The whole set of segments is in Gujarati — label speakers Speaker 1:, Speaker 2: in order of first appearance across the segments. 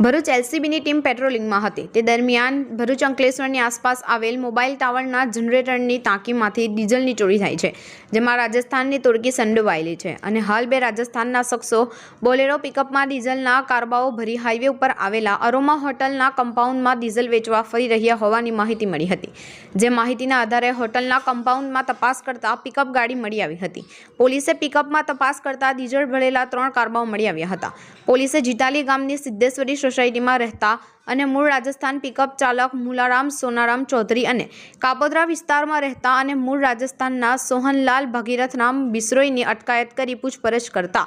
Speaker 1: ભરૂચ એલસીબીની ટીમ પેટ્રોલિંગમાં હતી તે દરમિયાન ભરૂચ અંકલેશ્વરની આસપાસ આવેલ મોબાઈલ ટાવરના જનરેટરની ટાંકીમાંથી ડીઝલની ચોરી થઈ છે, જેમાં રાજસ્થાનની તોડકી સંડોવાયેલી છે અને હાલ બે રાજસ્થાનના શખ્સો બોલેરો પિકઅપમાં ડીઝલના કારબાઓ ભરી હાઈવે ઉપર આવેલા અરોમા હોટલના કમ્પાઉન્ડમાં ડીઝલ વેચવા ફરી રહ્યા હોવાની માહિતી મળી હતી। જે માહિતીના આધારે હોટલના કમ્પાઉન્ડમાં તપાસ કરતા પિકઅપ ગાડી મળી આવી હતી। પોલીસે પિકઅપમાં તપાસ કરતા ડીઝલ ભરેલા 3 કારબાઓ મળી આવ્યા હતા। પોલીસે જીતાલી ગામની સિદ્ધેશ્વરી સોસાયટીમાં રહેતા અને મૂળ રાજસ્થાન પિકઅપ ચાલક મુલારામ સોનારામ ચૌધરી અને કાપોદ્રા વિસ્તારમાં રહેતા અને મૂળ રાજસ્થાનના સોહનલાલ ભગીરથ નામ બિશ્રોઈની અટકાયત કરી પૂછપરછ કરતા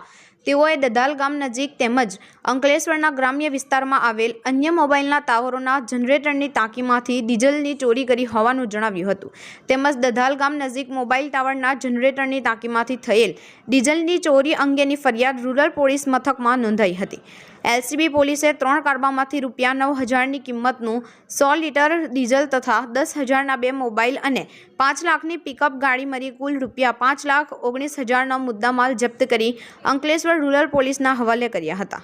Speaker 1: તેઓએ દધાલ ગામ નજીક તેમજ અંકલેશ્વરના ગ્રામ્ય વિસ્તારમાં આવેલ અન્ય મોબાઈલના ટાવરોના જનરેટરની ટાંકીમાંથી ડીઝલની ચોરી કરી હોવાનું જણાવ્યું હતું। તેમજ દધાલ ગામ નજીક મોબાઈલ ટાવરના જનરેટરની ટાંકીમાંથી થયેલ ડીઝલની ચોરી અંગેની ફરિયાદ રૂરલ પોલીસ મથકમાં નોંધાઈ હતી। એલસીબી પોલીસે 3 કારબામાંથી ₹9,000ની કિંમતનું 100 લીટર ડીઝલ તથા 10,000ના 2 મોબાઈલ અને 5 લાખની પિકઅપ ગાડી મળી કુલ ₹5,19,000નો મુદ્દામાલ જપ્ત કરી અંકલેશ્વર રૂરલ પોલીસના હવાલે કર્યા હતા।